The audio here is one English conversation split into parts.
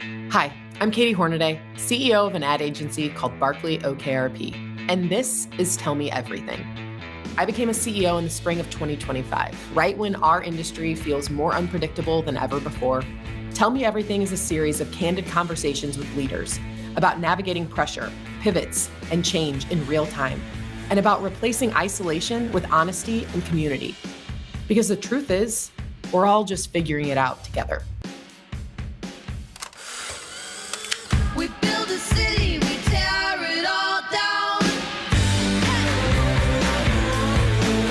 Hi, I'm Katy Hornaday, CEO of an ad agency called BarkleyOKRP, and this is Tell Me Everything. I became a CEO in the spring of 2025, right when our industry feels more unpredictable than ever before. Tell Me Everything is a series of candid conversations with leaders about navigating pressure, pivots, and change in real time, and about replacing isolation with honesty and community. Because the truth is, we're all just figuring it out together. We build a city, we tear it all down.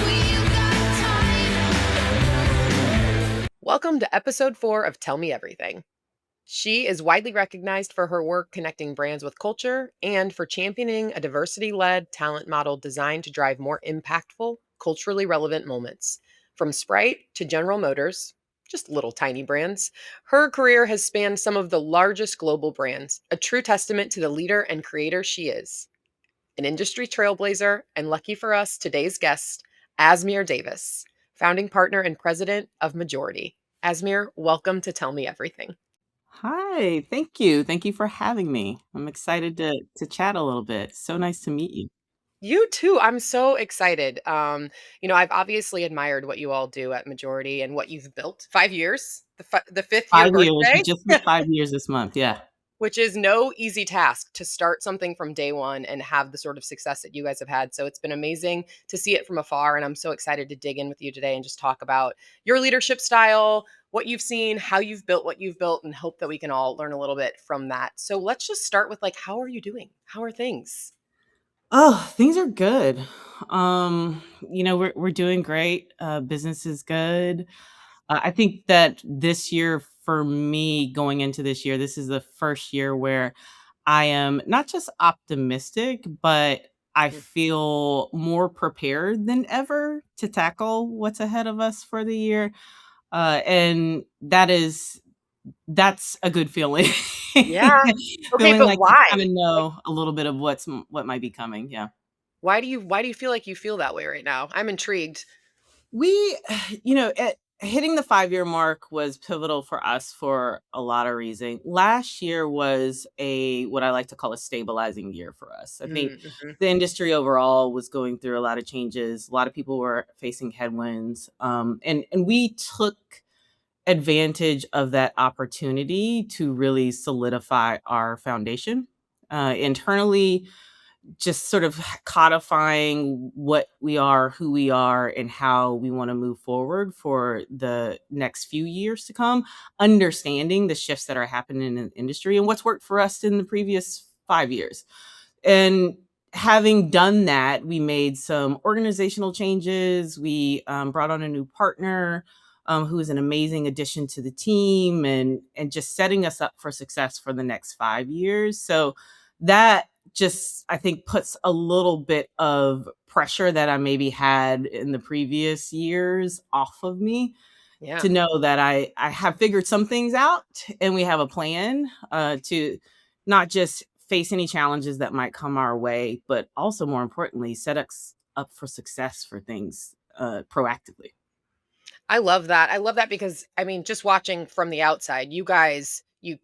We've got time. Welcome to episode 4 of Tell Me Everything. She is widely recognized for her work connecting brands with culture and for championing a diversity-led talent model designed to drive more impactful, culturally relevant moments. From Sprite to General Motors, just little tiny brands, her career has spanned some of the largest global brands, a true testament to the leader and creator she is. An industry trailblazer, and lucky for us, today's guest, Asmirh Davis, founding partner and president of Majority. Asmirh, welcome to Tell Me Everything. Hi, thank you. Thank you for having me. I'm excited to chat a little bit. So nice to meet you. You too. I'm so excited. I've obviously admired what you all do at Majority and what you've built. 5 years, the fifth year 5 years. We birthday, just hit 5 years this month. Yeah. which is no easy task to start something from day one and have the sort of success that you guys have had. So it's been amazing to see it from afar. And I'm so excited to dig in with you today and just talk about your leadership style, what you've seen, how you've built what you've built, and hope that we can all learn a little bit from that. So let's just start with how are you doing? How are things? Oh, things are good. We're doing great. Business is good. I think that this year for me, going into this year, this is the first year where I am not just optimistic, but I feel more prepared than ever to tackle what's ahead of us for the year. And that's a good feeling. Yeah. Okay, Feeling but like you why? kind of Like, know a little bit of what might be coming. Yeah. why do you feel like you feel that way right now? I'm intrigued. We, hitting the 5-year mark was pivotal for us for a lot of reasons. Last year was what I like to call a stabilizing year for us. I think Mhm. the industry overall was going through a lot of changes. A lot of people were facing headwinds, and we took advantage of that opportunity to really solidify our foundation internally, just sort of codifying what we are, who we are, and how we want to move forward for the next few years to come, understanding the shifts that are happening in the industry and what's worked for us in the previous 5 years. And having done that, we made some organizational changes. We brought on a new partner who is an amazing addition to the team, and just setting us up for success for the next 5 years. So that just, I think, puts a little bit of pressure that I maybe had in the previous years off of me, Yeah. to know that I have figured some things out and we have a plan to not just face any challenges that might come our way, but also more importantly, set us up for success for things proactively. I love that. I love that because I mean, just watching from the outside, you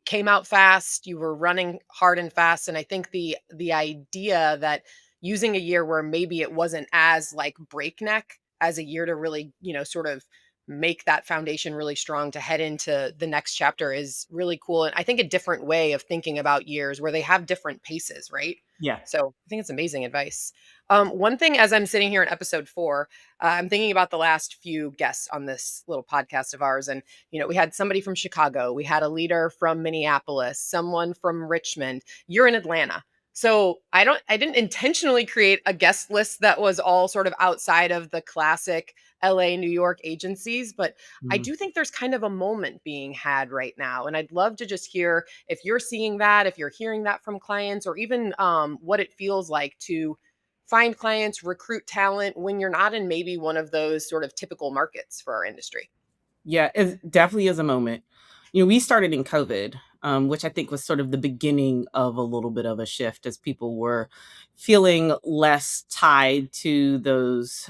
came out fast, you were running hard and fast, and I think the idea that using a year where maybe it wasn't as breakneck as a year to really, sort of make that foundation really strong to head into the next chapter is really cool. And I think a different way of thinking about years where they have different paces, right? Yeah. So I think it's amazing advice. One thing as I'm sitting here in episode 4, I'm thinking about the last few guests on this little podcast of ours. And, we had somebody from Chicago, we had a leader from Minneapolis, someone from Richmond. You're in Atlanta. So I didn't intentionally create a guest list that was all sort of outside of the classic LA, New York agencies, but I Mhm. do think there's kind of a moment being had right now. And I'd love to just hear if you're seeing that, if you're hearing that from clients, or even what it feels like to find clients, recruit talent when you're not in maybe one of those sort of typical markets for our industry. Yeah, it definitely is a moment. We started in COVID, which I think was sort of the beginning of a little bit of a shift as people were feeling less tied to those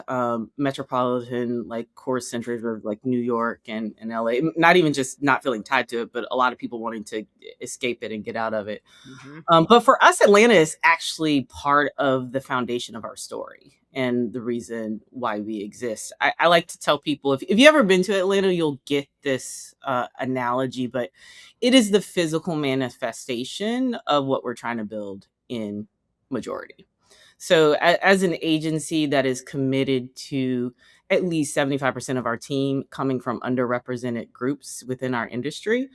metropolitan like core centers of like New York and LA. Not even just not feeling tied to it, but a lot of people wanting to escape it and get out of it. Mhm. But for us, Atlanta is actually part of the foundation of our story and the reason why we exist. I like to tell people if you ever been to Atlanta, you'll get this analogy, but it is the physical manifestation of what we're trying to build in majority. So, as an agency that is committed to at least 75% of our team coming from underrepresented groups within our industry,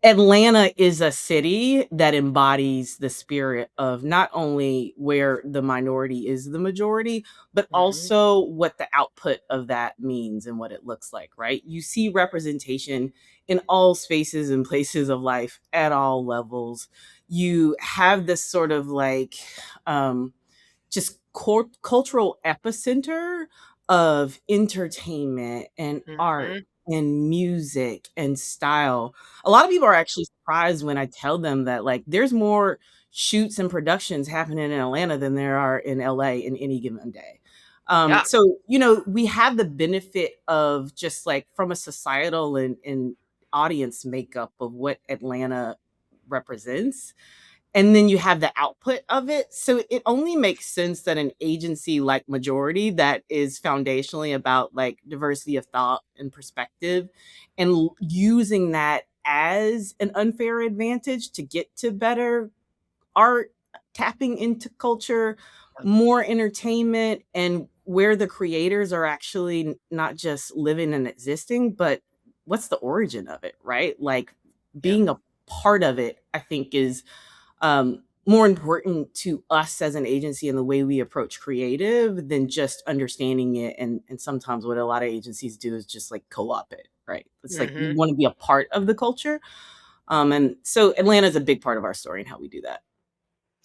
Atlanta is a city that embodies the spirit of not only where the minority is the majority, but Mhm. also what the output of that means and what it looks like, right? You see representation in all spaces and places of life at all levels. You have this sort of like just cultural epicenter of entertainment and art Mhm. and music and style. A lot of people are actually surprised when I tell them that like there's more shoots and productions happening in Atlanta than there are in LA in any given day. Yeah. So you know, we have the benefit of just like from a societal and audience makeup of what Atlanta represents, and then you have the output of it. So it only makes sense that an agency like Majority that is foundationally about like diversity of thought and perspective and using that as an unfair advantage to get to better art, tapping into culture, more entertainment, and where the creators are actually not just living and existing, but what's the origin of it, right? Like Yeah. being a part of it, I think is more important to us as an agency and the way we approach creative than just understanding it. And sometimes what a lot of agencies do is just like co-op it, right? It's like we Mhm. want to be a part of the culture. And so Atlanta is a big part of our story and how we do that.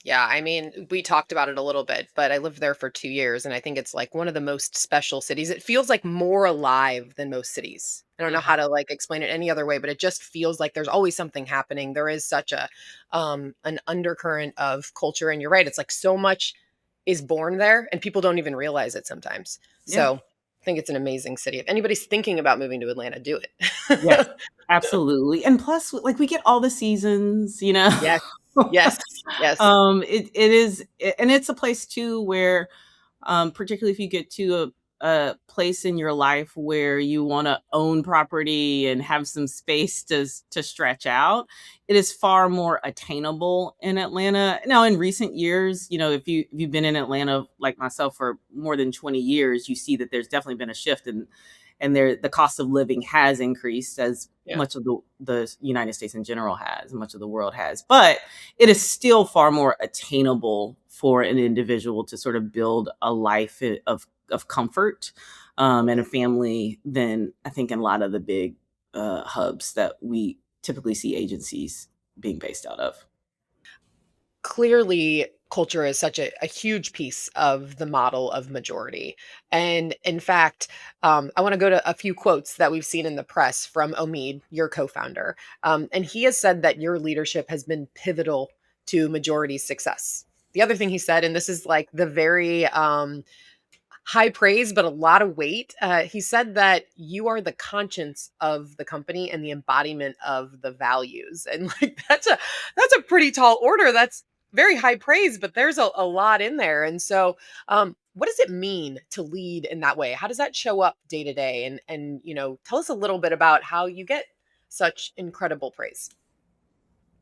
Yeah, I mean, we talked about it a little bit, but I lived there for 2 years, and I think it's, like, one of the most special cities. It feels, like, more alive than most cities. I don't know how Mhm. to, like, explain it any other way, but it just feels like there's always something happening. There is such an undercurrent of culture, and you're right, it's, like, so much is born there, and people don't even realize it sometimes. Yeah. So, I think it's an amazing city. If anybody's thinking about moving to Atlanta, do Yes. it. Absolutely. And plus, like we get all the seasons, you know. Yes. Yes. Yes. It is, and it's a place too where particularly if you get to a place in your life where you want to own property and have some space to stretch out, it is far more attainable in Atlanta. Now, in recent years, you know, if you've been in Atlanta like myself for more than 20 years, you see that there's definitely been a shift and there the cost of living has increased as Yeah. much of the United States in general has, much of the world has. But it is still far more attainable for an individual to sort of build a life of comfort and a family than I think in a lot of the big hubs that we typically see agencies being based out of. Clearly culture is such a huge piece of the model of majority. And in fact, I want to go to a few quotes that we've seen in the press from Omid, your co-founder. And he has said that your leadership has been pivotal to majority's success. The other thing he said, and this is like the very high praise, but a lot of weight. He said that you are the conscience of the company and the embodiment of the values, and like that's a pretty tall order. That's very high praise, but there's a lot in there. And so, what does it mean to lead in that way? How does that show up day to day? And tell us a little bit about how you get such incredible praise.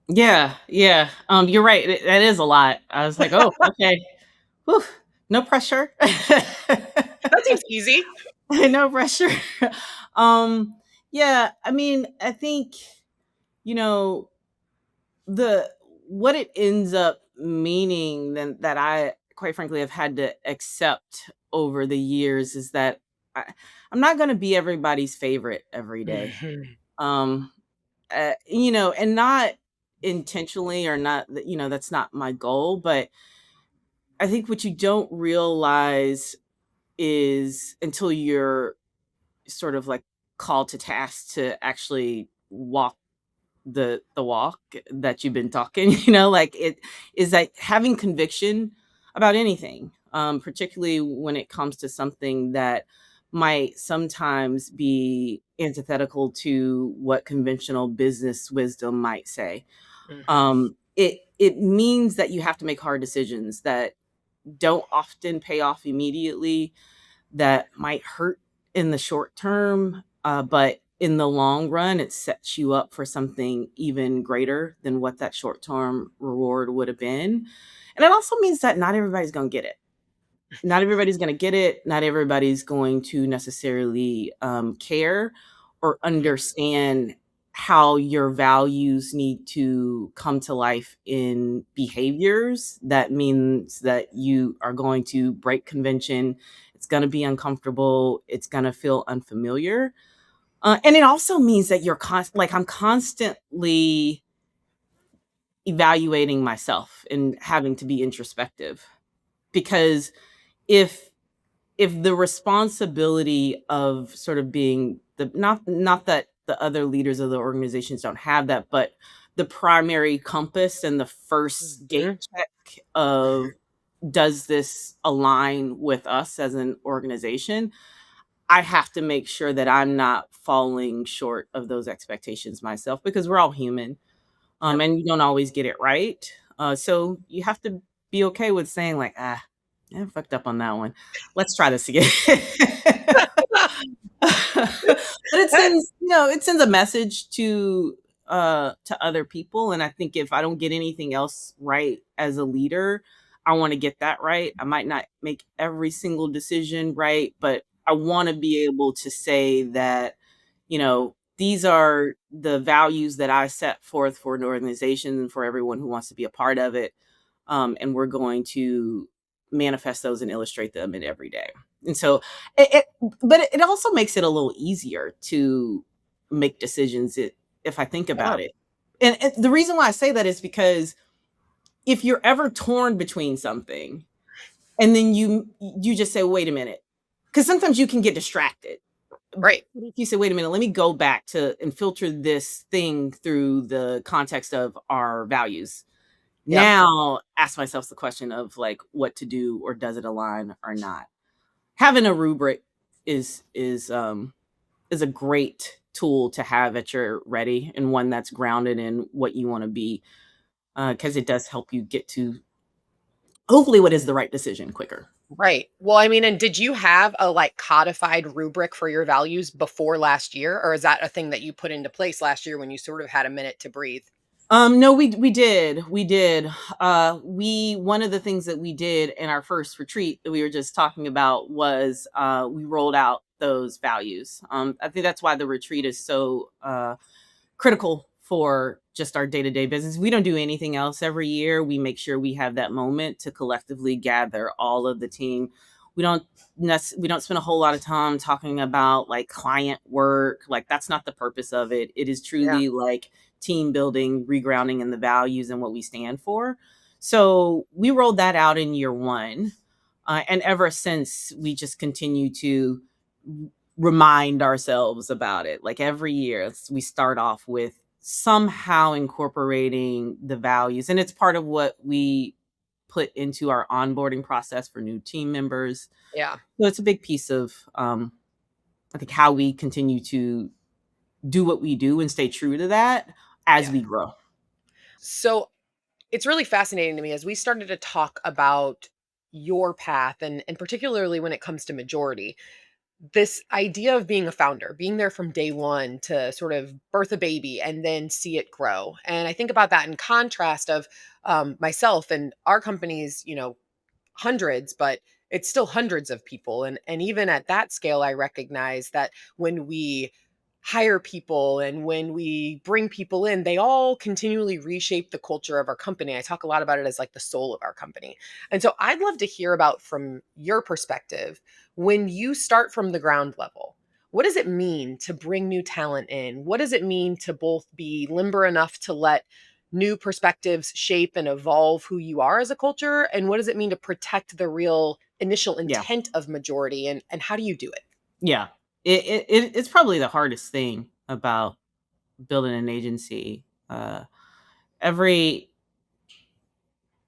Yeah, yeah. You're right. That is a lot. I was like, oh, okay. Whew, no pressure. That seems easy. No pressure. um, yeah, I mean, I think, you know, the what it ends up meaning then that I quite frankly have had to accept over the years is that I'm not going to be everybody's favorite every day. Mhm. Um, you know, and not intentionally or not, you know, that's not my goal, but I think what you don't realize is until you're sort of like called to task to actually walk the walk that you've been talking. Like it is like having conviction about anything, particularly when it comes to something that might sometimes be antithetical to what conventional business wisdom might say. Hmm. It means that you have to make hard decisions that don't often pay off immediately, that might hurt in the short term, but in the long run, it sets you up for something even greater than what that short term reward would have been. And it also means that not everybody's going to get it. Not everybody's going to get it. Not everybody's going to necessarily care or understand how your values need to come to life in behaviors. That means that you are going to break convention. It's going to be uncomfortable. It's going to feel unfamiliar. And it also means that like I'm constantly evaluating myself and having to be introspective, because if the responsibility of sort of being the, not that the other leaders of the organizations don't have that, but the primary compass and the first gate Hmm. check of, does this align with us as an organization? I have to make sure that I'm not falling short of those expectations myself, because we're all human, Yep. and you don't always get it right. So you have to be okay with saying like, I fucked up on that one. Let's try this again. But it sends a message to other people. And I think if I don't get anything else right as a leader, I want to get that right. I might not make every single decision right, but I want to be able to say that, these are the values that I set forth for an organization and for everyone who wants to be a part of it. And we're going to manifest those and illustrate them in every day. And so, but it also makes it a little easier to make decisions, if I think Yeah. about it. And the reason why I say that is because if you're ever torn between something, and then you just say, wait a minute, because sometimes you can get distracted. Right. If you say, wait a minute, let me go back to and filter this thing through the context of our values. Yep. Now ask myself the question of like what to do, or does it align or not? Having a rubric is a great tool to have at your ready, and one that's grounded in what you want to be, because it does help you get to hopefully what is the right decision quicker. Right. Well, I mean, and did you have a like codified rubric for your values before last year? Or is that a thing that you put into place last year when you sort of had a minute to breathe? No, we did. We One of the things that we did in our first retreat that we were just talking about was we rolled out those values. I think that's why the retreat is so critical for just our day-to-day business. We don't do anything else every year. We make sure we have that moment to collectively gather all of the team. We don't we don't spend a whole lot of time talking about like client work. Like that's not the purpose of it. It is Yeah. truly like team building, regrounding in the values and what we stand for. So we rolled that out in year one. And ever since, we just continue to remind ourselves about it. Like every year, we start off with somehow incorporating the values. And it's part of what we put into our onboarding process for new team members. Yeah. So it's a big piece of, I think, how we continue to do what we do and stay true to that as Yeah. we grow. So it's really fascinating to me as we started to talk about your path and particularly when it comes to majority. This idea of being a founder, being there from day one to sort of birth a baby and then see it grow. And I think about that in contrast of myself and our companies, hundreds, but it's still hundreds of people. And even at that scale, I recognize that when we hire people and when we bring people in, they all continually reshape the culture of our company. I talk a lot about it as like the soul of our company. And so I'd love to hear about from your perspective, when you start from the ground level, what does it mean to bring new talent in? What does it mean to both be limber enough to let new perspectives shape and evolve who you are as a culture? And what does it mean to protect the real initial Yeah. intent of majority? And how do you do it? Yeah. It's probably the hardest thing about building an agency, Every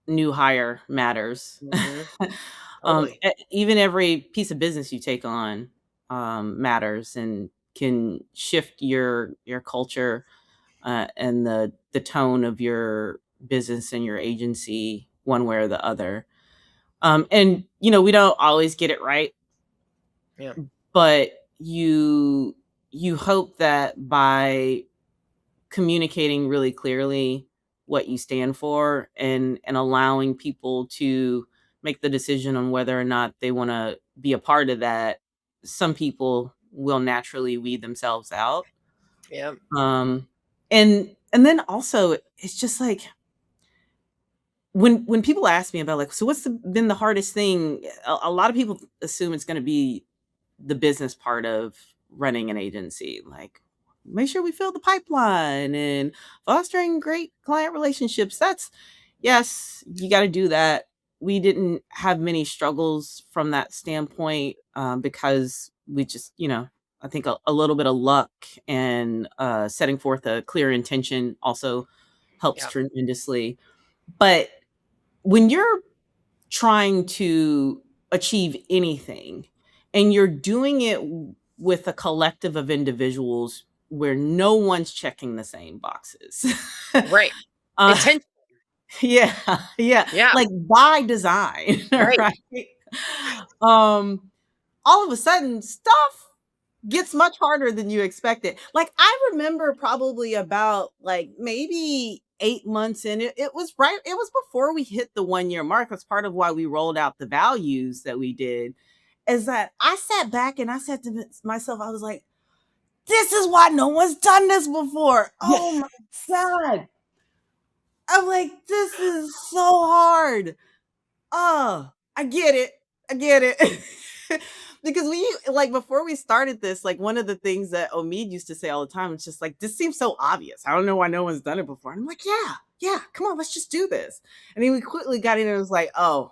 new hire matters. Mhm. Totally. Even every piece of business you take on matters and can shift your culture and the tone of your business and your agency one way or the other. And we don't always get it right, Yeah. but you hope that by communicating really clearly what you stand for and allowing people to make the decision on whether or not they want to be a part of that, some people will naturally weed themselves out. Yeah. um and then also it's just like when people ask me about, like, so what's been the hardest thing, a lot of people assume it's going to be the business part of running an agency, like make sure we fill the pipeline and fostering great client relationships. That's yes, you got to do that. We didn't have many struggles from that standpoint, because we just, I think a little bit of luck and setting forth a clear intention also helps Yeah. tremendously. But when you're trying to achieve anything and you're doing it with a collective of individuals where no one's checking the same boxes. Right. uh, Intention. yeah, yeah, Yeah. like by design, Right. right? um all of a sudden stuff gets much harder than you expected. Like, I remember probably about, like, maybe 8 months in, it was before we hit the 1-year mark. That's part of why we rolled out the values that we did, is that I sat back and I said to myself, I was like, "This is why no one's done this before. Yeah. Oh my god." I'm like, "This is so hard." Oh, I get it. I get it. Because like, before we started this, like, one of the things that Omid used to say all the time is just like, this seems so obvious. I don't know why no one's done it before. And I'm like, yeah, yeah, come on, let's just do this. And then we quickly got in and it was like, oh,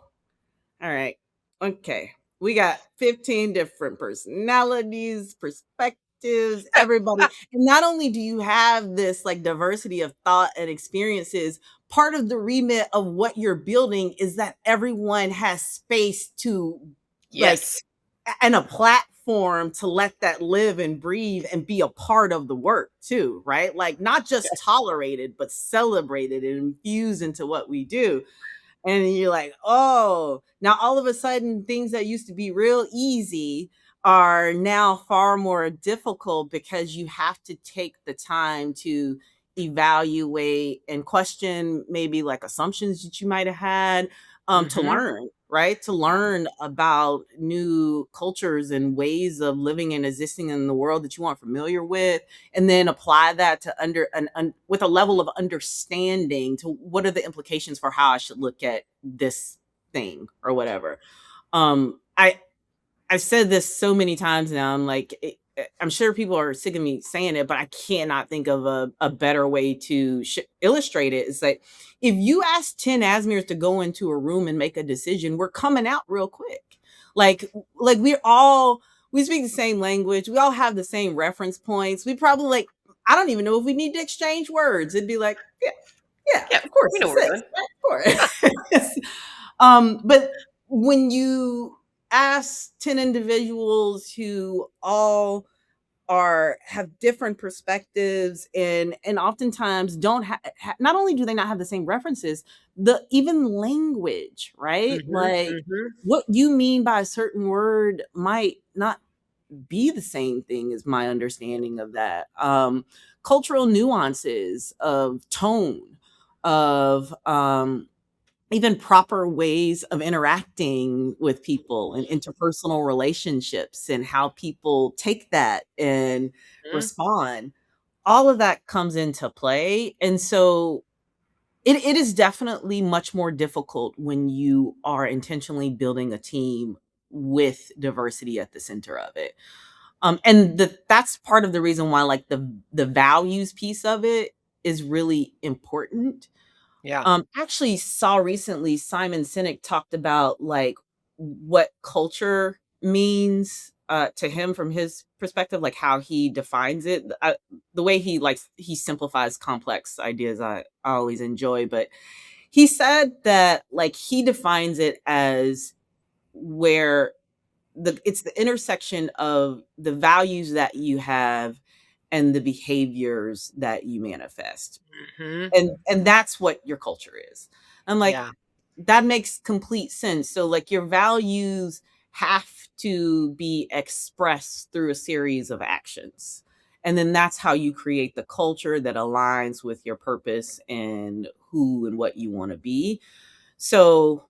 all right. Okay. We got 15 different personalities, perspectives, everybody. And not only do you have this, like, diversity of thought and experiences, part of the remit of what you're building is that everyone has space to, like, Yes. and a platform to let that live and breathe and be a part of the work too, right? Like, not just tolerated, but celebrated and infused into what we do. And you're like, oh, now all of a sudden things that used to be real easy are now far more difficult because you have to take the time to evaluate and question maybe, like, assumptions that you might have had, to Mhm. learn, right? To learn about new cultures and ways of living and existing in the world that you aren't familiar with, and then apply that to with a level of understanding to what are the implications for how I should look at this thing or whatever. I've said this so many times now. I'm like, I'm sure people are sick of me saying it, but I cannot think of a better way to illustrate it. It's like, if you ask 10 Asmirs to go into a room and make a decision, we're coming out real quick. Like we speak the same language. We all have the same reference points. We probably, like, I don't even know if we need to exchange words. It'd be like, yeah, yeah, Yeah. of course, We know it's what we're this, doing. right? Of course. But when you ask 10 individuals who all have different perspectives and oftentimes don't not only do they not have the same references, the even language, right? Mhm. Like, Mhm. what you mean by a certain word might not be the same thing as my understanding of that. Cultural nuances of tone, of even proper ways of interacting with people and interpersonal relationships and how people take that and Mhm. respond. All of that comes into play. And so it is definitely much more difficult when you are intentionally building a team with diversity at the center of it. And that's part of the reason why, like, the values piece of it is really important. Yeah. Actually saw recently Simon Sinek talked about, like, what culture means to him from his perspective, like how he defines it. The way he simplifies complex ideas, I always enjoy. But he said that like he defines it as where it's the intersection of the values that you have and the behaviors that you manifest, Hmm. and that's what your culture is. I'm like, Yeah. that makes complete sense. So like your values have to be expressed through a series of actions, and then that's how you create the culture that aligns with your purpose and who and what you want to be. So,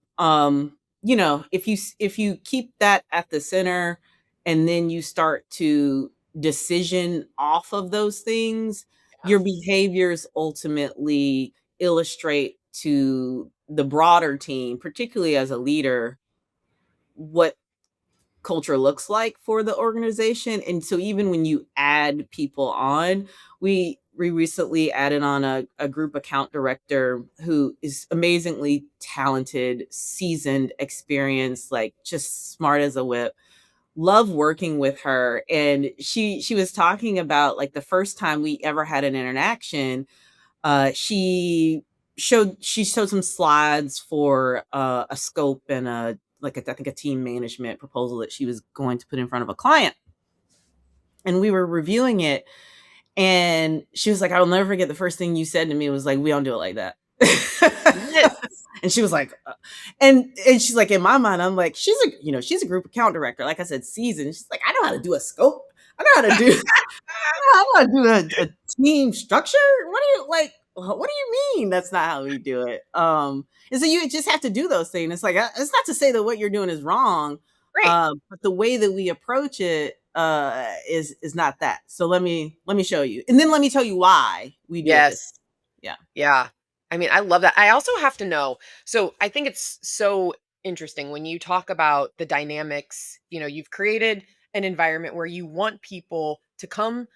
if you keep that at the center and then you start to decision off of those things, Yeah. your behaviors ultimately illustrate to the broader team, particularly as a leader, what culture looks like for the organization. And so even when you add people on, we recently added on a group account director who is amazingly talented, seasoned, experienced, like just smart as a whip. Love working with her. And she was talking about like the first time we ever had an interaction, she showed some slides for a scope and I think a team management proposal that she was going to put in front of a client. And we were reviewing it, and she was like, "I'll never forget the first thing you said to me was like, we don't do it like that." Yes. And she was like, and she's like, in my mind, I'm like, she's a group account director, like I said, seasoned. She's like, I know how to do a scope. I know how to do I want to do a team structure. What do you like? What do you mean? That's not how we do it. And so you just have to do those things. It's like it's not to say that what you're doing is wrong, Right. but the way that we approach it is not that. So let me show you, and then let me tell you why we do it this. Yes. Yeah. Yeah. I mean, I love that. I also have to know. So I think it's so interesting when you talk about the dynamics. You've created an environment where you want people to come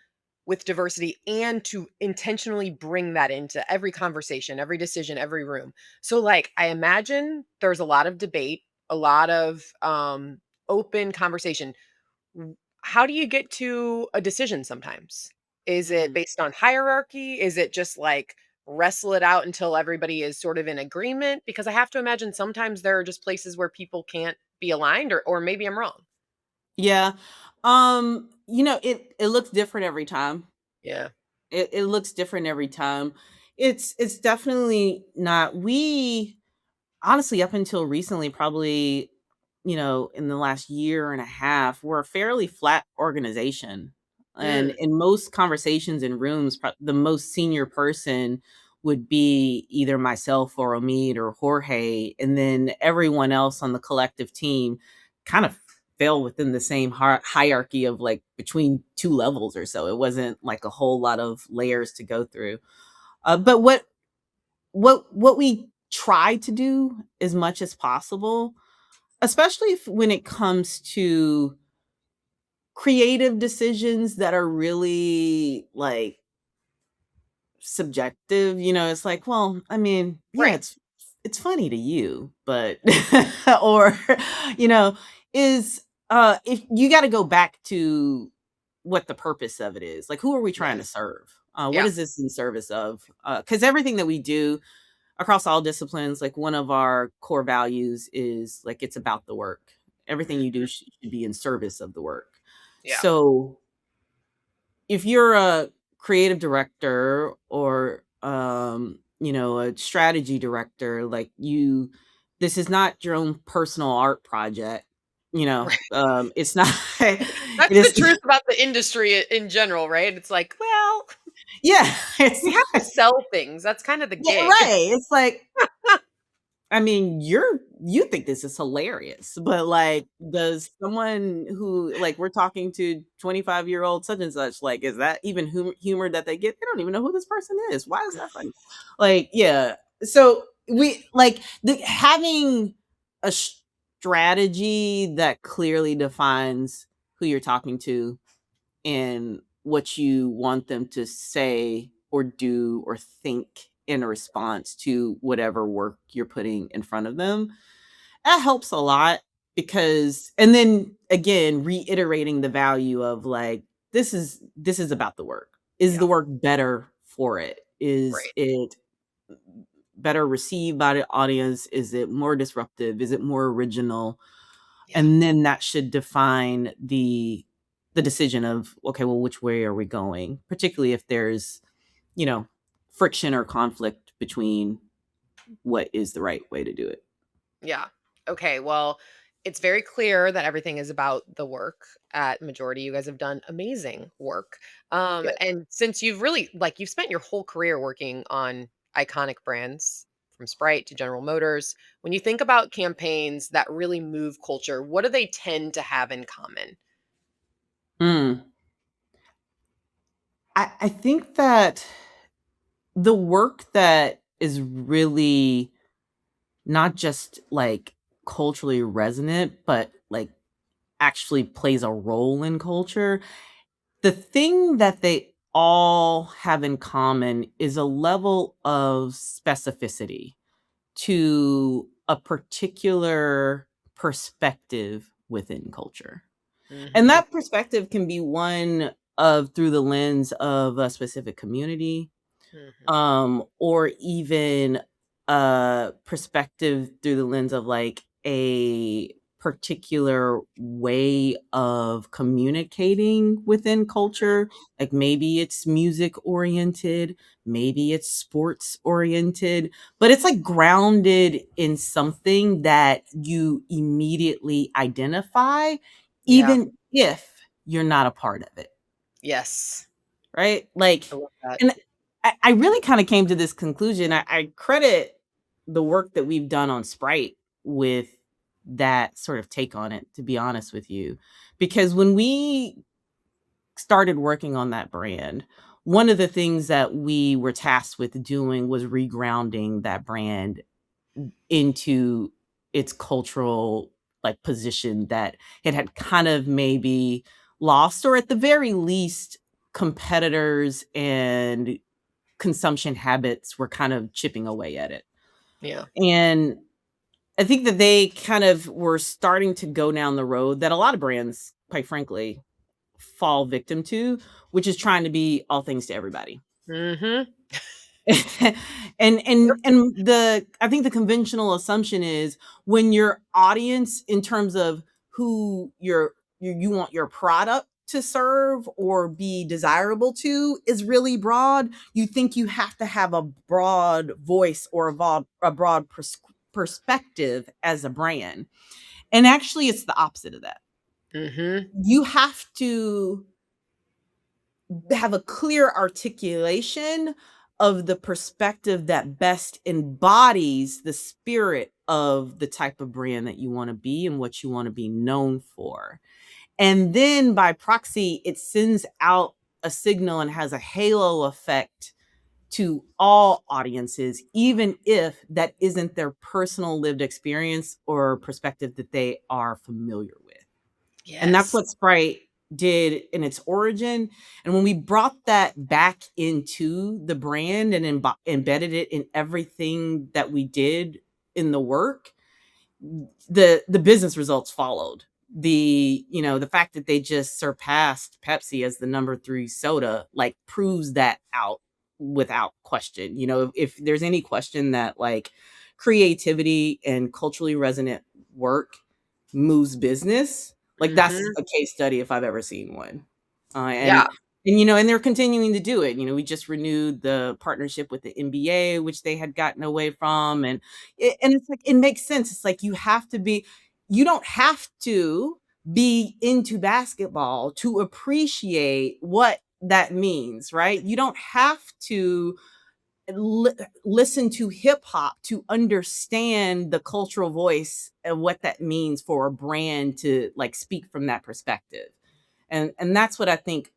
with diversity and to intentionally bring that into every conversation, every decision, every room. So, like, I imagine there's a lot of debate, a lot of open conversation. How do you get to a decision sometimes? Is it Mhm. based on hierarchy? Is it just like wrestle it out until everybody is sort of in agreement? Because I have to imagine sometimes there are just places where people can't be aligned, or maybe I'm wrong. Yeah. It looks different every time. Yeah. It looks different every time. It's definitely not. We honestly, up until recently, probably, in the last year and a half, we're a fairly flat organization. And Mm, in most conversations in rooms, the most senior person would be either myself or Omid or Jorge. And then everyone else on the collective team kind of fell within the same hierarchy of like between two levels or so. It wasn't like a whole lot of layers to go through. But what we try to do as much as possible, especially when it comes to creative decisions that are really like subjective, it's like, well, I mean, yeah, right. it's funny to you, but or you know, is if you got to go back to what the purpose of it is. Like, who are we trying Yeah. to serve? What Yeah. is this in service of? Because everything that we do across all disciplines, like one of our core values is like it's about the work. Everything you do Mhm. should be in service of the work. Yeah. So if you're a creative director or a strategy director, like this is not your own personal art project. It's not. It That's the is. truth about the industry in general, right? It's like, well, Yeah, it's we have to sell things. That's kind of the yeah, gig. right. It's like, I mean, you think this is hilarious, but, like, does someone who like, we're talking to 25-year-old such and such, like, is that even humor that they get? They don't even know who this person is. Why is that funny? Like, yeah. So, we like, having a strategy that clearly defines who you're talking to and what you want them to say or do or think in response to whatever work you're putting in front of them. That helps a lot because, and then again reiterating the value of like, this is about the work. Is Yeah. the work better for it? Is Right. it better received by the audience? Is it more disruptive? Is it more original? Yeah. And then that should define the decision of, okay, well, which way are we going, particularly if there's, you know, friction or conflict between what is the right way to do it. Yeah. Okay. Well, it's very clear that everything is about the work at Majority. You guys have done amazing work. Good. And since you've really, like, you've spent your whole career working on iconic brands from Sprite to General Motors, when you think about campaigns that really move culture, what do they tend to have in common? Mm. I think that the work that is really not just like culturally resonant, but like actually plays a role in culture, the thing that they all have in common is a level of specificity to a particular perspective within culture. And Hmm. that perspective can be one of through the lens of a specific community, Hmm. or even a perspective through the lens of like a particular way of communicating within culture. Like maybe it's music oriented, maybe it's sports oriented, but it's like grounded in something that you immediately identify, Yeah. even if you're not a part of it. Yes. Right? Like, I love that. and I really kind of came to this conclusion. I credit the work that we've done on Sprite with that sort of take on it, to be honest with you. Because when we started working on that brand, one of the things that we were tasked with doing was regrounding that brand into its cultural like position that it had kind of maybe lost, or at the very least competitors and consumption habits were kind of chipping away at it. Yeah. And I think that they kind of were starting to go down the road that a lot of brands, quite frankly, fall victim to, which is trying to be all things to everybody. Hmm. And the I think the conventional assumption is when your audience in terms of who you want your product to serve or be desirable to is really broad, you think you have to have a broad voice or a broad perspective as a brand. And actually it's the opposite of that. Hmm. You have to have a clear articulation of the perspective that best embodies the spirit of the type of brand that you want to be and what you want to be known for. And then by proxy, it sends out a signal and has a halo effect to all audiences, even if that isn't their personal lived experience or perspective that they are familiar with. And that's Yes. what Sprite did in its origin. And when we brought that back into the brand and embedded it in everything that we did in the work, the business results followed. The fact that they just surpassed Pepsi as the number 3 soda like proves that out without question. If there's any question that like creativity and culturally resonant work moves business, like that's Hmm. a case study if I've ever seen one. Yeah. And they're continuing to do it. We just renewed the partnership with the NBA, which they had gotten away from, and it's like it makes sense. It's like you don't have to be into basketball to appreciate what that means, right? You don't have to li- listen to hip hop to understand the cultural voice and what that means for a brand to like speak from that perspective. And that's what I think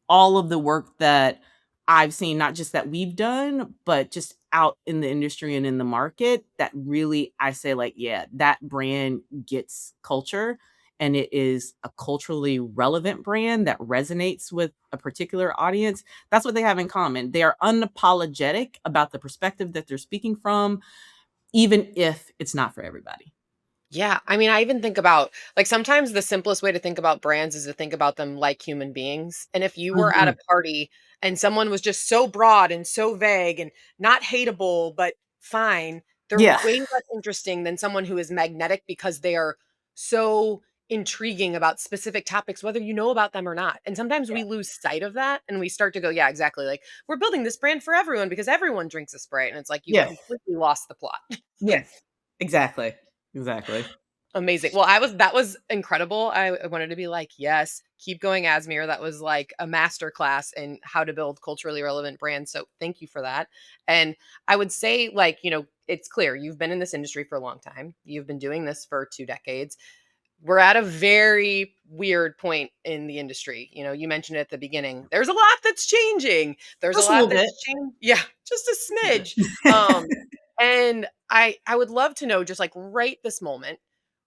all of the work that I've seen, not just that we've done, but just out in the industry and in the market, that really I say like, yeah, that brand gets culture and it is a culturally relevant brand that resonates with a particular audience. That's what they have in common. They are unapologetic about the perspective that they're speaking from, even if it's not for everybody. Yeah, I mean, I even think about like sometimes the simplest way to think about brands is to think about them like human beings. And if you were at a Mhm. party and someone was just so broad and so vague and not hateable, but fine, they're Yeah. way less interesting than someone who is magnetic because they are so intriguing about specific topics, whether you know about them or not. And sometimes Yeah. we lose sight of that and we start to go, yeah, exactly. Like we're building this brand for everyone because everyone drinks a Sprite. And it's like you've Yes. completely lost the plot. Yes. Exactly. Exactly. Amazing. Well, that was incredible. I wanted to be like, "Yes, keep going, Asmir." That was like a master class in how to build culturally relevant brands. So, thank you for that. And I would say like, it's clear you've been in this industry for a long time. You've been doing this for 2 decades. We're at a very weird point in the industry. You mentioned it at the beginning. There's a lot that's changing. There's a Just a lot little bit. that's changing. Yeah, just a smidge. Um and I would love to know just like right this moment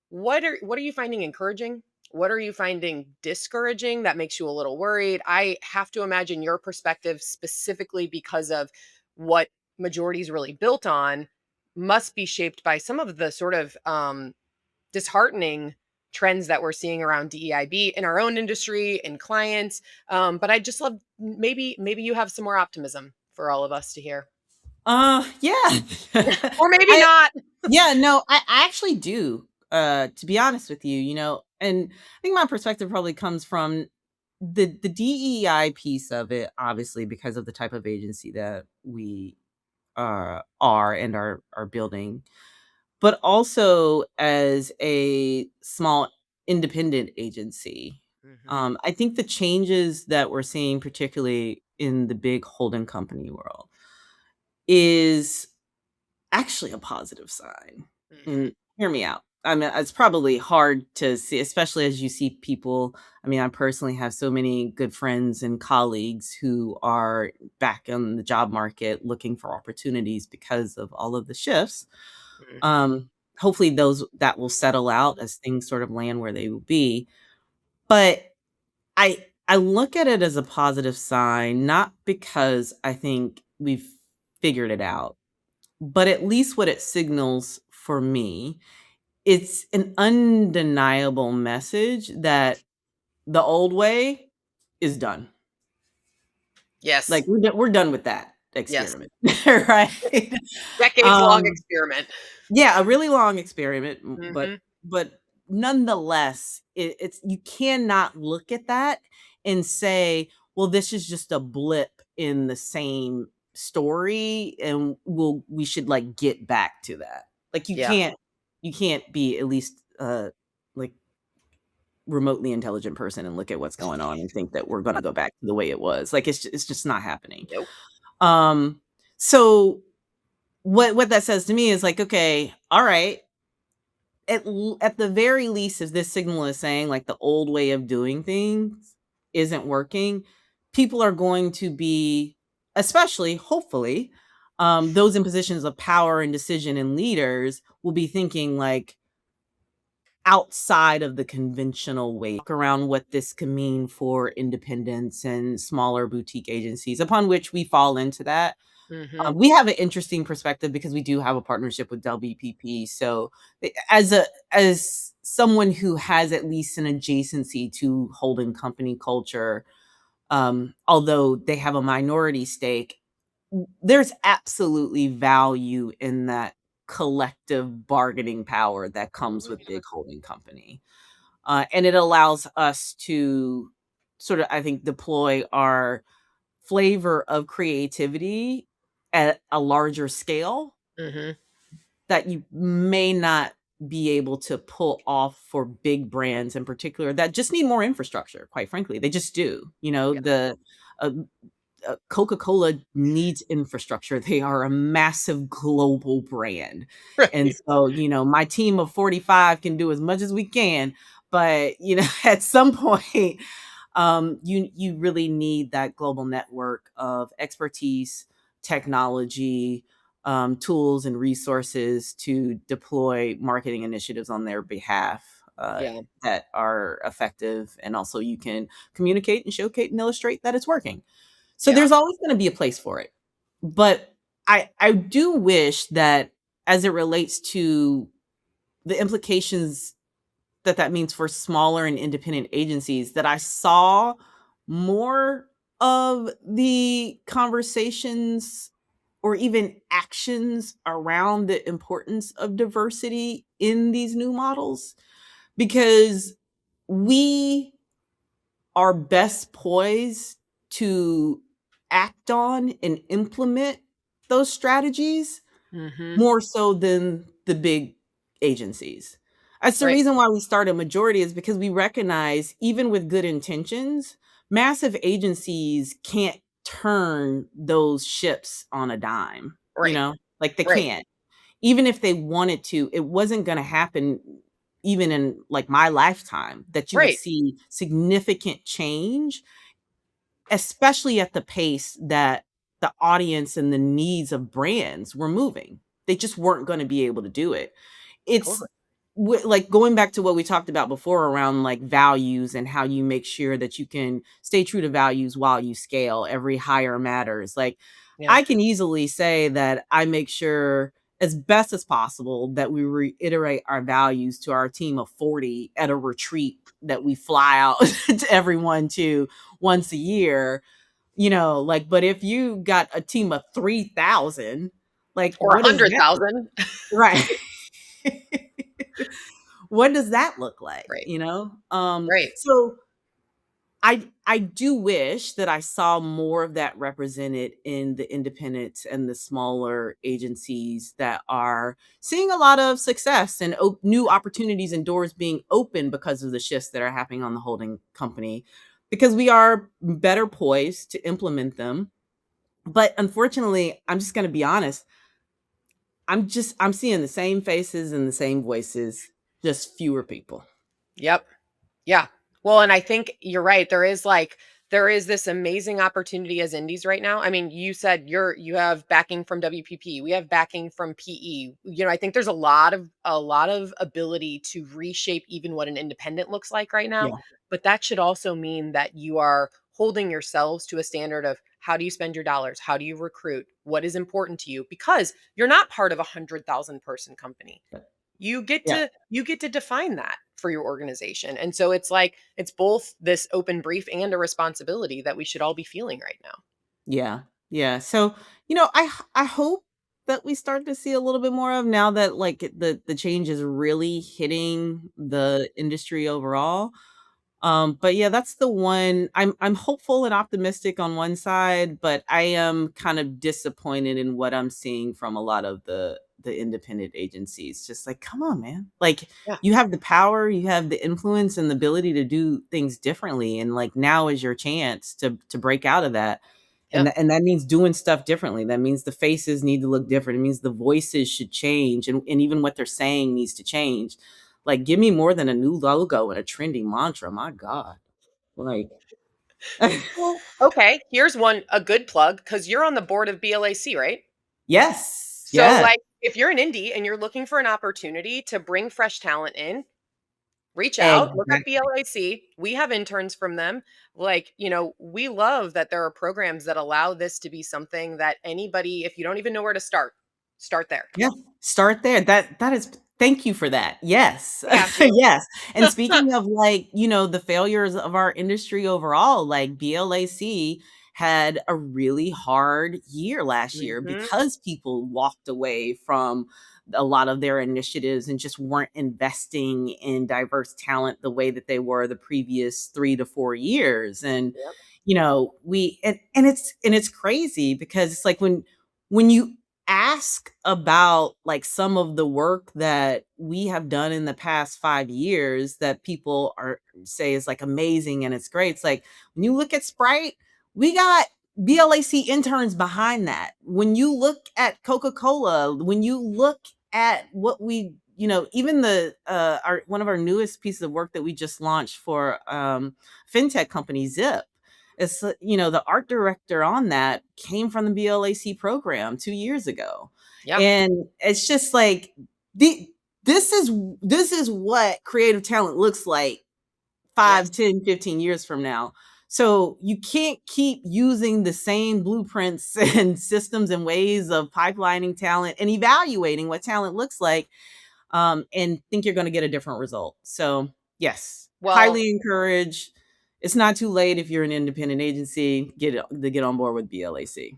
what are you finding encouraging? What are you finding discouraging that makes you a little worried? I have to imagine your perspective specifically because of what majority is really built on must be shaped by some of the sort of disheartening trends that we're seeing around DEIB in our own industry and clients. But I just love maybe you have some more optimism for all of us to hear, Yeah. or maybe I not. Yeah, no, I actually do. To be honest with you, and I think my perspective probably comes from the DEI piece of it, obviously, because of the type of agency that we are and are building, but also as a small independent agency. Hmm. I think the changes that we're seeing, particularly in the big holding company world, is actually a positive sign. Hmm. And hear me out. I mean, it's probably hard to see, especially as you see people. I mean, I personally have so many good friends and colleagues who are back in the job market looking for opportunities because of all of the shifts. Hmm. Um, Hopefully those that will settle out as things sort of land where they will be. But I look at it as a positive sign, not because I think we've figured it out, but at least what it signals for me, it's an undeniable message that the old way is done. Yes. Like, we're done with that Yes. experiment, right? Decades long Um, experiment. yeah, a really long experiment, Mhm. but nonetheless, it's you cannot look at that and say, "Well, this is just a blip in the same story, and we should, like, get back to that." Like, Yeah. you can't be at least, like, remotely intelligent person and look at what's going on and think that we're gonna go back to the way it was. Like, it's just not happening. Nope. Um, so what that says to me is like, okay, all right, at the very least, if this signal is saying like the old way of doing things isn't working, people are going to be, especially hopefully, those in positions of power and decision and leaders will be thinking like outside of the conventional way around what this can mean for independents and smaller boutique agencies, upon which we fall into that. Mhm. We have an interesting perspective because we do have a partnership with WPP. So, as someone who has at least an adjacency to holding company culture, although they have a minority stake, there's absolutely value in that collective bargaining power that comes with big holding company, and it allows us to sort of, I think, deploy our flavor of creativity at a larger scale Mhm. that you may not be able to pull off for big brands in particular that just need more infrastructure, quite frankly. They just do. Yeah. Uh, Coca-Cola needs infrastructure. They are a massive global brand. And Right. so, my team of 45 can do as much as we can, but, at some point, you really need that global network of expertise, technology, tools, and resources to deploy marketing initiatives on their behalf Yeah. that are effective, and also you can communicate and showcase and illustrate that it's working. So Yeah. there's always going to be a place for it, but I do wish that as it relates to the implications that means for smaller and independent agencies, that I saw more of the conversations or even actions around the importance of diversity in these new models, because we are best poised to act on and implement those strategies Mhm. more so than the big agencies. That's the Right. reason why we started Majority, is because we recognize, even with good intentions, massive agencies can't turn those ships on a dime, Right. like they Right. can't. Even if they wanted to, it wasn't going to happen even in like my lifetime, that you would Right. see significant change, especially at the pace that the audience and the needs of brands were moving. They just weren't going to be able to do it. It's Totally. like going back to what we talked about before around like values and how you make sure that you can stay true to values while you scale. Every hire matters. Like, Yeah. I can easily say that I make sure as best as possible that we reiterate our values to our team of 40 at a retreat that we fly out to everyone to once a year, like, but if you got a team of 3,000, like, Or what does that look? 100,000. Right. What does that look like, Right. Right. so I do wish that I saw more of that represented in the independents and the smaller agencies that are seeing a lot of success and new opportunities and doors being open because of the shifts that are happening on the holding company, because we are better poised to implement them. But unfortunately, I'm just going to be honest, I'm seeing the same faces and the same voices, just fewer people. Yep. Yeah. Well, and I think you're right. There is this amazing opportunity as indies right now. I mean, you said you have backing from WPP. We have backing from PE. I think there's a lot of ability to reshape even what an independent looks like right now. Yeah. But that should also mean that you are holding yourselves to a standard of how do you spend your dollars? How do you recruit? What is important to you? Because you're not part of 100,000 person company. Yeah. You get to define that for your organization. And so it's like it's both this open brief and a responsibility that we should all be feeling right now. Yeah. Yeah. So, I hope that we start to see a little bit more of, now that like the change is really hitting the industry overall. But yeah, that's the one. I'm hopeful and optimistic on one side, but I am kind of disappointed in what I'm seeing from a lot of the independent agencies. Just like, come on, man. Like, Yeah. you have the power, you have the influence and the ability to do things differently, and like now is your chance to break out of that. Yeah. And that means doing stuff differently. That means the faces need to look different. It means the voices should change, and even what they're saying needs to change. Like, give me more than a new logo and a trending mantra. My God. Like, Well, okay, here's a good plug cuz you're on the board of BLAC, right? yes. So Yeah. like if you're an indie and you're looking for an opportunity to bring fresh talent in, reach out, look up Exactly. BLAC. We have interns from them. Like, we love that there are programs that allow this to be something that anybody, if you don't even know where to start there. Yeah, start there. That is, thank you for that. Yes. Yeah. Yes. And speaking of like, the failures of our industry overall, like BLAC had a really hard year last year Mhm. because people walked away from a lot of their initiatives and just weren't investing in diverse talent the way that they were the previous 3 to 4 years. And Yep. we and it's crazy because it's like when you ask about like some of the work that we have done in the past 5 years that people are say is like amazing and it's great. It's like, when you look at Sprite, we got BLAC interns behind that. When you look at Coca-Cola, when you look at what we, even the our one of our newest pieces of work that we just launched for fintech company Zip, it's, the art director on that came from the BLAC program 2 years ago. Yeah. And it's just like, the this is what creative talent looks like Yes. 5, 10, 15 years from now. So you can't keep using the same blueprints and systems and ways of pipelining talent and evaluating what talent looks like and think you're going to get a different result. So yes, Well, highly encourage. It's not too late if you're an independent agency to get on board with BLAC.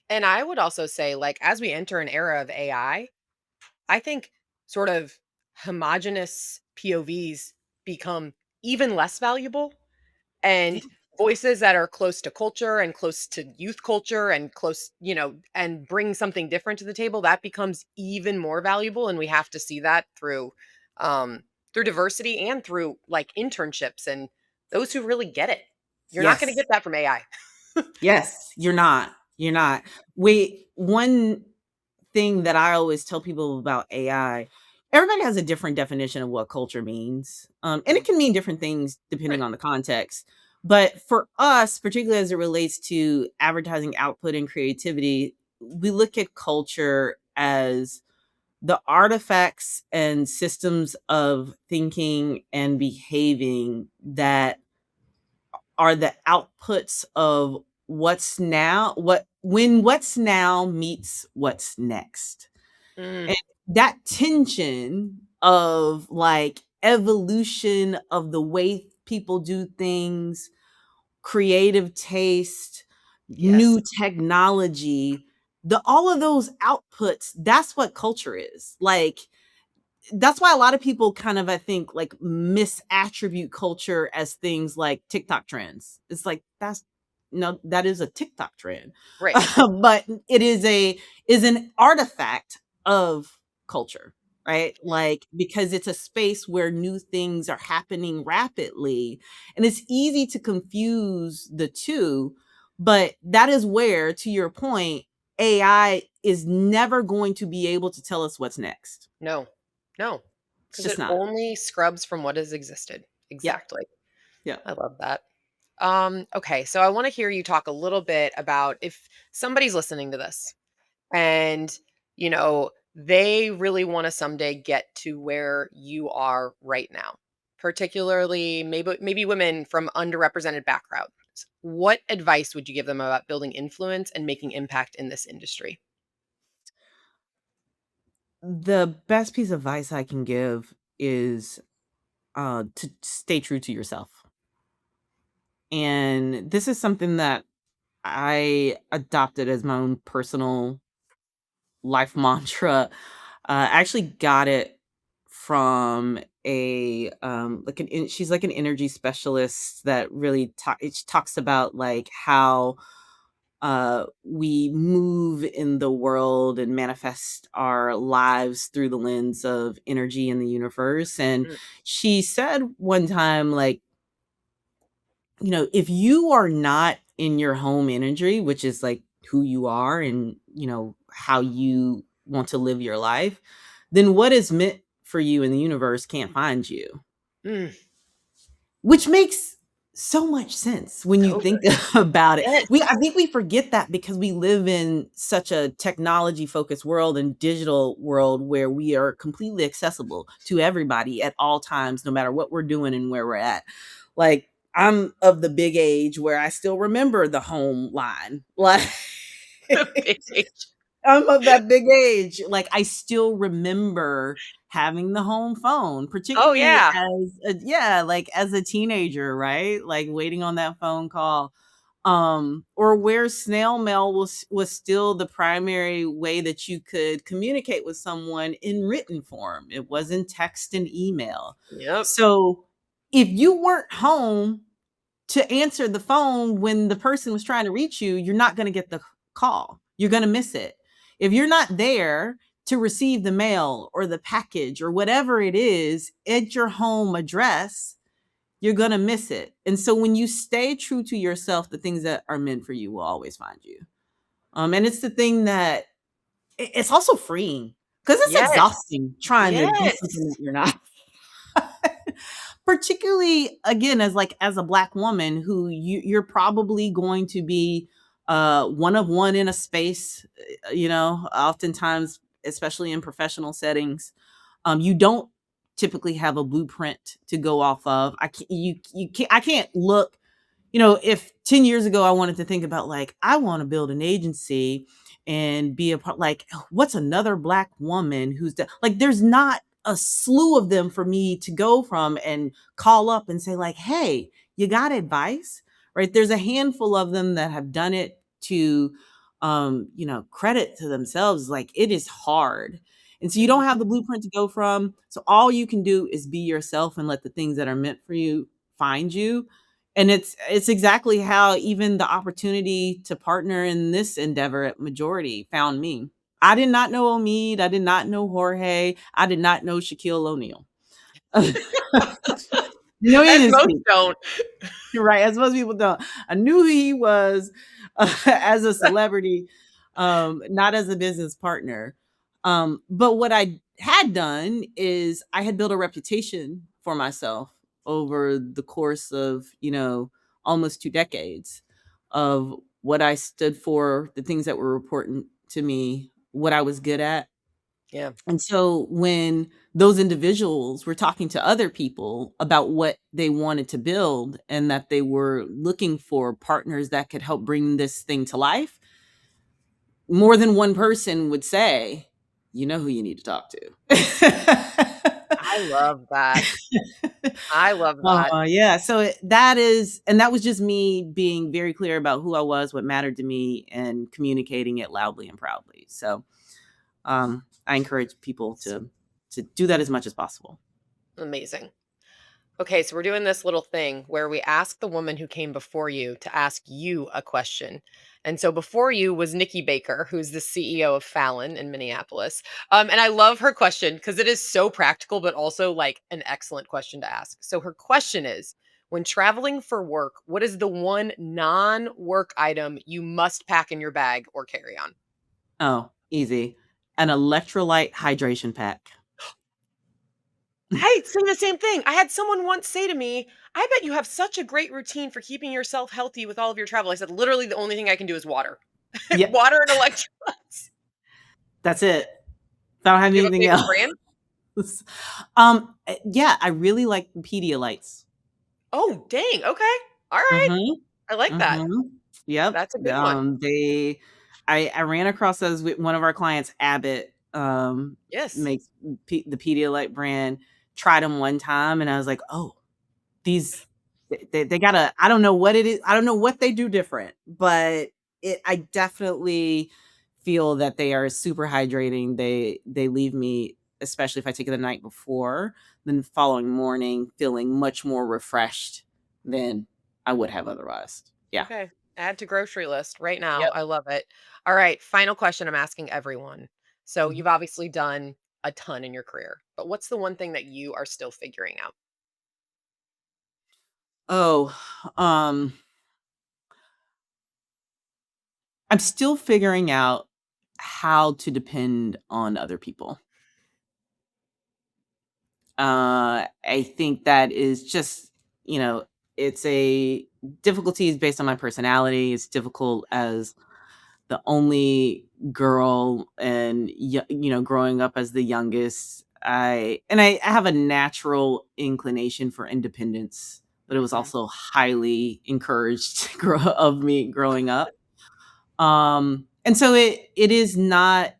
and I would also say, like, as we enter an era of I think sort of homogenous POVs become even less valuable, Yeah. and voices that are close to culture and close to youth culture and close, and bring something different to the table, that becomes even more valuable. And we have to see that um through diversity and through like internships and those who really get it. You're not going to Yes. get that from AI. Yes. You're not. You're not. Wait, one thing that I always tell people about AI, everybody has a different definition of what culture means. And it Mm, can mean different things depending right. on the context. But for us, particularly as it relates to advertising output and creativity, we look at culture as the artifacts and systems of thinking and behaving that are the outputs of what's now meets what's next. Mm, And that tension of like evolution of the way people do things, creative taste, yes. new technology, the all of those outputs, that's what culture is. Like that's why a lot of people kind of, I think, like misattribute culture as things like TikTok trends. It's like that's no, that is a TikTok trend, Right. but it is an artifact of culture, right? Like because it's a space where new things are happening rapidly, and it's easy to confuse the two. But that is where, to your point, AI is never going to be able to tell us what's next. No. No. It's Because just it not. only scrubs from what has existed. Yep. Exactly. Yep. I love that. Okay, so I want to hear you talk a little bit about if somebody's listening to this and they really want to someday get to where you are right now, particularly maybe women from underrepresented backgrounds. What advice would you give them about building influence and making impact in this industry? The best piece of advice I can give is to stay true to yourself. And this is something that I adopted as my own personal life mantra. I actually got it from a she's like an energy specialist that really talks about like how we move in the world and manifest our lives through the lens of energy in the universe. And Mm, she said one time, like, if you are not in your home energy, which is like who you are and, how you want to live your life, then what is meant for you in the universe can't find you. mm, Which makes so much sense when you think totally. about it. Yes. I think we forget that because we live in such a technology-focused world and digital world where we are completely accessible to everybody at all times, no matter what we're doing and where we're at. Like, I'm of the big age where I still remember the home line. Like Big age. I'm of that big age. Like, I still remember having the home phone, Oh particularly yeah. like, as a teenager, right? Like, waiting on that phone call. Or where snail mail was still the primary way that you could communicate with someone in written form. It wasn't text and email. Yep. So, if you weren't home to answer the phone when the person was trying to reach you, you're not going to get the call. You're going to miss it. If you're not there to receive the mail or the package or whatever it is at your home address, you're going to miss it. And so when you stay true to yourself, the things that are meant for you will always find you. And it's the thing that it's also freeing because it's Yes. exhausting trying to be something Yes. that you're not. Particularly again as a black woman who you're probably going to be one of one in a space, oftentimes, especially in professional settings. You don't typically have a blueprint to go off of. I can't look, if 10 years ago I wanted to think about like I want to build an agency and be a part, like what's another black woman who's like there's not a slew of them for me to go from and call up and say like, "Hey, you got advice?" Right? There's a handful of them that have done it to credit to themselves. Like, it is hard. And so you don't have Mhm. the blueprint to go from. So all you can do is be yourself and let the things that are meant for you find you. And it's exactly how even the opportunity to partner in this endeavor at Majority found me. I did not know Omid. I did not know Jorge. I did not know Shaquille O'Neal. No As most innocent. don't. Right, as most people don't. I knew who he was as a celebrity, not as a business partner. But what I had done is I had built a reputation for myself over the course of, almost 2 decades of what I stood for, the things that were important to me, what I was good at. Yeah. And so when those individuals were talking to other people about what they wanted to build and that they were looking for partners that could help bring this thing to life, more than one person would say, "You know who you need to talk to." I love that. I love that. Yeah, so that was just me being very clear about who I was, what mattered to me, and communicating it loudly and proudly. So, I encourage people to do that as much as possible. Amazing. Okay, so we're doing this little thing where we ask the woman who came before you to ask you a question. And so before you was Nikki Baker, who's the CEO of Fallon in Minneapolis. And I love her question because it is so practical, but also like an excellent question to ask. So her question is, when traveling for work, what is the one non-work item you must pack in your bag or carry on? Oh, easy. An electrolyte hydration pack. Hey, say the same thing. I had someone once say to me, I bet you have such a great routine for keeping yourself healthy with all of your travel. I said, literally, the only thing I can do is water. Yep, Water and electrolytes. that's it. I don't have Do you have a anything favorite else. brand? Yeah, I really like Pedialytes. Oh, dang. Okay. All right. Mhm, I like that. mhm. Yep. That's a good one. I ran across those with one of our clients, Abbott, Yes. makes the Pedialyte brand. Tried them one time, and I was like, "Oh, these they gotta." I don't know what it is. I don't know what they do different, but I definitely feel that they are super hydrating. They leave me, especially if I take it the night before, then the following morning feeling much more refreshed than I would have otherwise. Yeah. Okay. Add to grocery list right now. Yep. I love it. All right. Final question I'm asking everyone. So Mhm. you've obviously done a ton in your career, but what's the one thing that you are still figuring out? Oh, um, I'm still figuring out how to depend on other people. I think that is just, you know, it's a difficulty is based on my personality. It's difficult as the only girl and growing up as the youngest. I have a natural inclination for independence, but it was Mhm. also highly encouraged of me growing up. And so it is not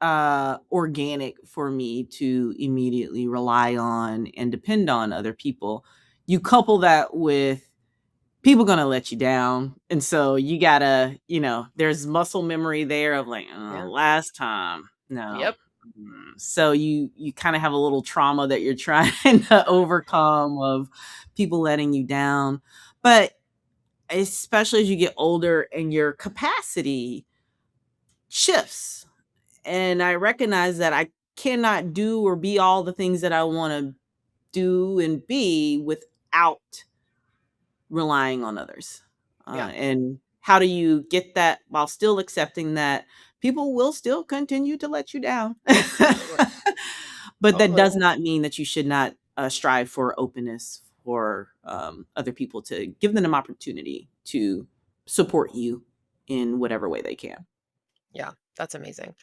organic for me to immediately rely on and depend on other people. You couple that with people gonna let you down, and so you gotta, there's muscle memory there of like, "Oh, Yeah. last time, no." Yep. So you kind of have a little trauma that you're trying to overcome of people letting you down. But especially as you get older and your capacity shifts, and I recognize that I cannot do or be all the things that I want to do and be without relying on others. Yeah. And how do you get that while still accepting that people will still continue to let you down? Totally. But that Totally. does not mean that you should not strive for openness for other people, to give them an opportunity to support you in whatever way they can. Yeah, that's amazing.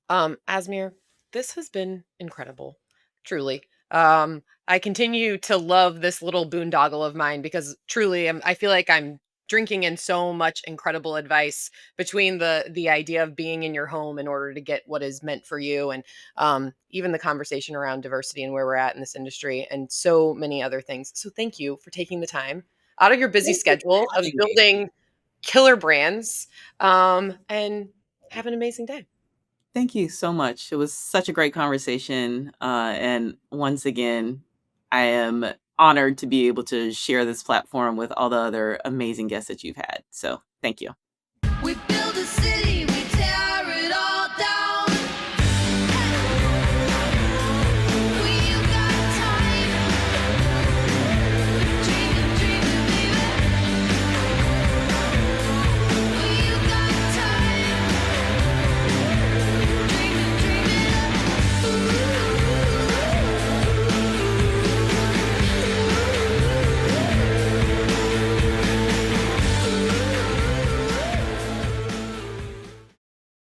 Asmir, this has been incredible, truly. I continue to love this little boondoggle of mine because truly, I feel like I'm drinking in so much incredible advice between the idea of being in your home in order to get what is meant for you, and even the conversation around diversity and where we're at in this industry, and so many other things. So thank you for taking the time out of your busy Thank you schedule for of having me. building killer brands, and have an amazing day. Thank you so much. It was such a great conversation. And once again, I am honored to be able to share this platform with all the other amazing guests that you've had. So thank you. We build a city.